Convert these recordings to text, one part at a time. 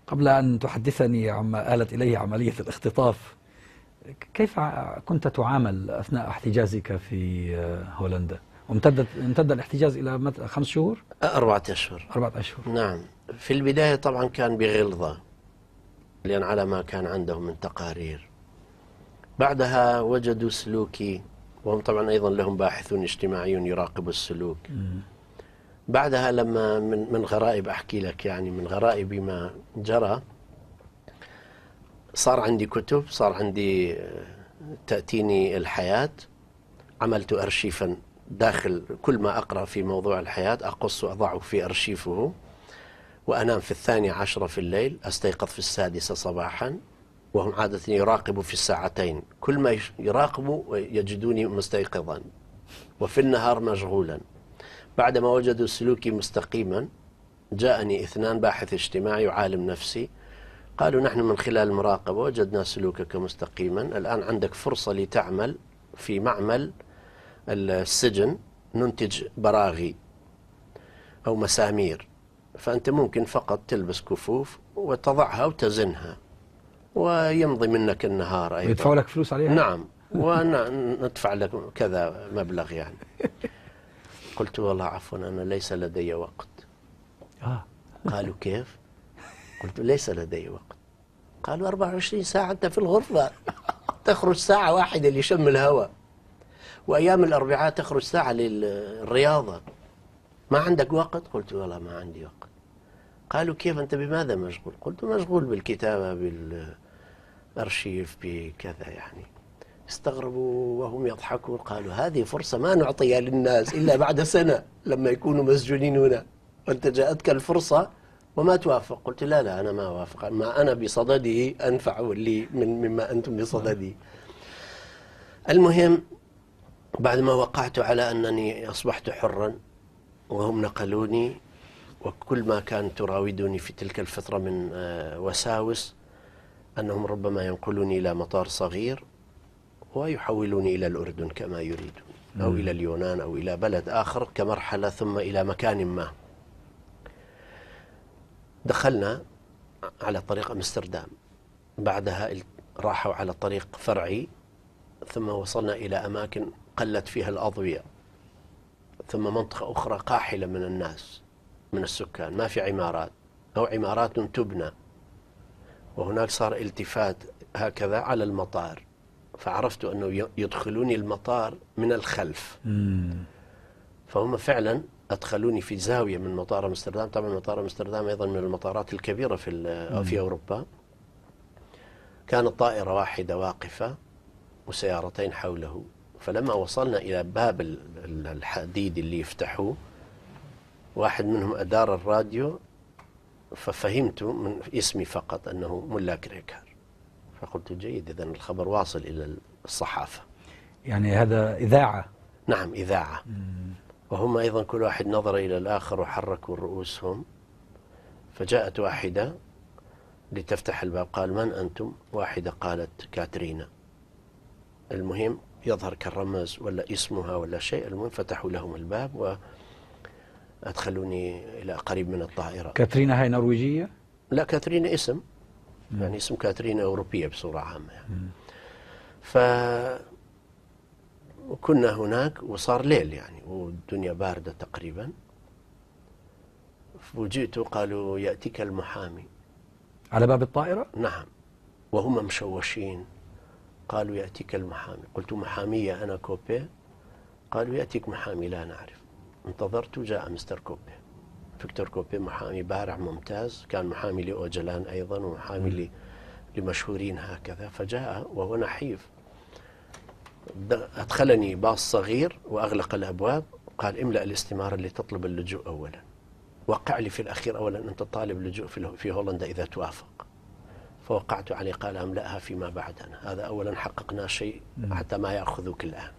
قبل أن تحدثني عما آلت إليه عملية الاختطاف، كيف كنت تعامل أثناء احتجازك في هولندا؟ امتد الاحتجاز إلى 5 شهور؟ 4 أشهر. 4 أشهر. نعم. في البداية طبعا كان بغلظة، لأن على ما كان عندهم من تقارير. بعدها وجدوا سلوكي، وهم طبعا أيضا لهم باحثون اجتماعيون يراقبوا السلوك. بعدها لما من غرائب أحكي لك، يعني من غرائب ما جرى، صار عندي كتب، صار عندي تأتيني الحياة. عملت أرشيفا داخل كل ما أقرأ في موضوع الحياة أقص وأضعه في أرشيفه، وأنام في 12 في الليل، أستيقظ في 6 صباحا، وهم عادة يراقبوا في 2 كل ما يراقبوا يجدوني مستيقظا، وفي النهار مشغولا. بعدما وجدوا سلوكي مستقيما جاءني 2 باحث اجتماعي وعالم نفسي، قالوا نحن من خلال المراقبة وجدنا سلوكك مستقيما، الآن عندك فرصة لتعمل في معمل السجن، ننتج براغي أو مسامير، فأنت ممكن فقط تلبس كفوف وتضعها وتزنها، ويمضي منك النهار أيضا. ويدفعوا لك فلوس عليها؟ نعم، وندفع لك كذا مبلغ يعني. قلت والله عفوا أنا ليس لدي وقت. قالوا كيف؟ قلت ليس لدي وقت. قالوا 24 ساعة أنت في الغرفة، تخرج ساعة واحدة لشم الهواء، وأيام الأربعاء تخرج ساعة للرياضة، ما عندك وقت؟ قلت والله ما عندي وقت. قالوا كيف أنت بماذا مشغول؟ قلت مشغول بالكتابة، بالأرشيف، بكذا يعني. استغربوا وهم يضحكون، قالوا هذه فرصة ما نعطيها للناس إلا بعد سنة لما يكونوا مسجونين هنا، وأنت جاءتك الفرصة وما توافق. قلت لا أنا ما أوافق، ما أنا بصدده أنفع لي مما أنتم بصدده. المهم بعد ما وقعت على أنني أصبحت حرا، وهم نقلوني، وكل ما كان تراودني في تلك الفترة من وساوس أنهم ربما ينقلوني إلى مطار صغير ويحولوني إلى الأردن كما يريدون، أو إلى اليونان، أو إلى بلد آخر كمرحلة، ثم إلى مكان ما. دخلنا على طريق أمستردام، بعدها راحوا على طريق فرعي، ثم وصلنا إلى أماكن قلت فيها الأضوية، ثم منطقة أخرى قاحلة من الناس، من السكان، ما في عمارات أو عمارات تبنى. وهناك صار التفات هكذا على المطار، فعرفت أنه يدخلوني المطار من الخلف. فهم فعلا أدخلوني في زاوية من مطار أمستردام. طبعا مطار أمستردام أيضا من المطارات الكبيرة في أوروبا. كانت طائرة واحدة واقفة وسيارتين حوله. فلما وصلنا إلى باب الحديد اللي يفتحوه، واحد منهم أدار الراديو، ففهمت من اسمي فقط أنه ملا كريكار. فقلت جيد، إذن الخبر واصل إلى الصحافة. يعني هذا إذاعة؟ نعم إذاعة. وهم أيضا كل واحد نظر إلى الآخر وحركوا رؤوسهم. فجاءت واحدة لتفتح الباب، قال من أنتم؟ واحدة قالت كاترينا. المهم يظهر كالرمز ولا اسمها ولا شيء. المهم فتحوا لهم الباب وأدخلوني إلى قريب من الطائرة. كاترينا هاي نرويجية؟ لا، كاترينا اسم، يعني اسم كاترينا أوروبية بصورة عامة يعني. وكنا هناك وصار ليل يعني، والدنيا باردة تقريبا. فوجئت قالوا يأتيك المحامي على باب الطائرة؟ نعم، وهم مشوشين. قالوا يأتيك المحامي. قلت محامية أنا كوبي؟ قالوا يأتيك محامي لا نعرف. انتظرت، جاء مستر كوبي، فيكتور كوبي، محامي بارع ممتاز، كان محامي لأوجلان أيضا، ومحامي لمشهورين هكذا. فجاء وهو نحيف، أدخلني باص صغير وأغلق الأبواب، قال املأ الاستمارة اللي تطلب اللجوء أولا، وقع لي في الأخير أولا أنت طالب لجوء في هولندا إذا توافق. فوقعت عليه، قال أملأها فيما بعدنا، هذا أولا حققنا شيء حتى ما يأخذوك الآن.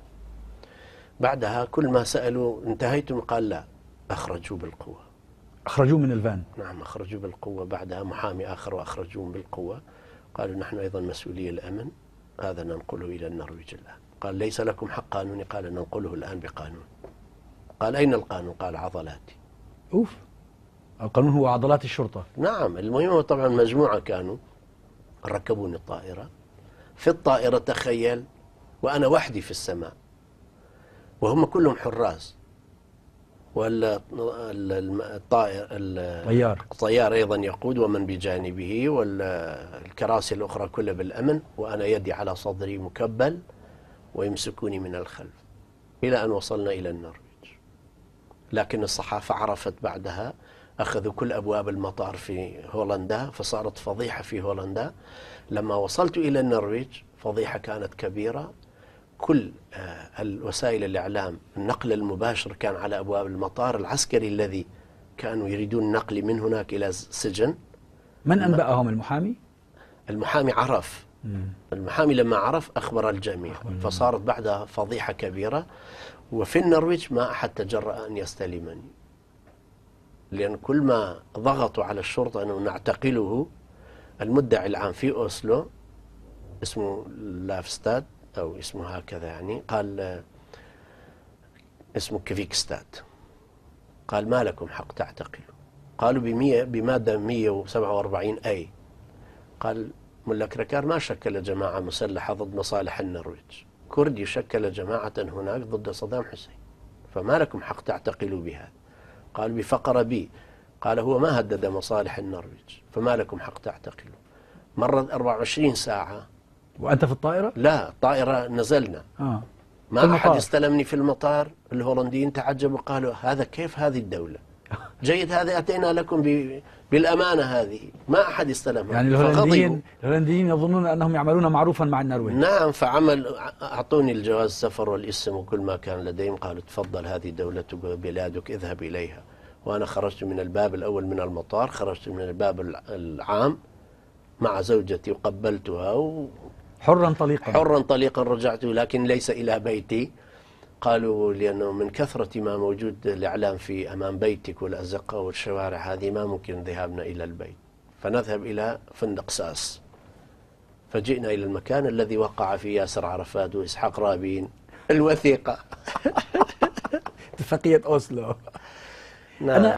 بعدها كل ما سألوا انتهيتم؟ قال لا، أخرجوا بالقوة. أخرجوه من الفان؟ نعم أخرجوا بالقوة. بعدها محامي آخر وأخرجوهم بالقوة. قالوا نحن أيضا مسؤولي الأمن، هذا ننقله إلى النرويج الآن. قال ليس لكم حق قانوني؟ قال ننقله الآن بقانون. قال أين القانون؟ قال عضلاتي. أوف. القانون هو عضلات الشرطة. نعم. المهم طبعا مجموعة كانوا ركبوني الطائرة. في الطائرة تخيل وأنا وحدي في السماء وهم كلهم حراس، الطيار أيضا يقود ومن بجانبه، والكراسي الأخرى كلها بالأمن، وأنا يدي على صدري مكبل ويمسكوني من الخلف إلى أن وصلنا إلى النرويج. لكن الصحافة عرفت بعدها، أخذوا كل أبواب المطار في هولندا، فصارت فضيحة في هولندا. لما وصلت إلى النرويج فضيحة كانت كبيرة. كل الوسائل الإعلام النقل المباشر كان على أبواب المطار. العسكري الذي كانوا يريدون نقلي من هناك إلى سجن، من أنبأهم؟ المحامي؟ المحامي عرف. المحامي لما عرف أخبر الجميع، فصارت بعدها فضيحة كبيرة. وفي النرويج ما أحد تجرأ أن يستلمني، لأن كل ما ضغطوا على الشرطة أنه نعتقله، المدعي العام في أوسلو اسمه لافستاد أو اسمه هكذا يعني، قال اسمه كفيكستاد، قال ما لكم حق تعتقلوا. قالوا بمادة 147 أي. قال ملا كركار ما شكل جماعة مسلحة ضد مصالح النرويج، كردي شكل جماعة هناك ضد صدام حسين، فما لكم حق تعتقلوا بهذا. قال بفقرة بي، قال هو ما هدد مصالح النرويج، فما لكم حق تعتقلوا. مرت 24 ساعة وأنت في الطائرة؟ لا، الطائرة نزلنا. ما أحد استلمني في المطار. الهولنديين تعجبوا، قالوا هذا كيف هذه الدولة؟ جيد، هذه أتينا لكم بالأمانة، هذه ما أحد استلمها. يعني الهولنديين يظنون أنهم يعملون معروفا مع النرويج. نعم. أعطوني الجواز السفر والاسم وكل ما كان لديهم، قالوا تفضل هذه دولتك وبلادك، اذهب إليها. وأنا خرجت من الباب الأول من المطار، خرجت من الباب العام مع زوجتي وقبلتها حرا طليقا رجعت، لكن ليس إلى بيتي. قالوا لأنه من كثرة ما موجود الإعلام في أمام بيتك والأزقة والشوارع هذه ما ممكن ذهابنا إلى البيت، فنذهب إلى فندق ساس. فجئنا إلى المكان الذي وقع فيه ياسر عرفات وإسحاق رابين الوثيقة. اتفاقية أوسلو. نعم.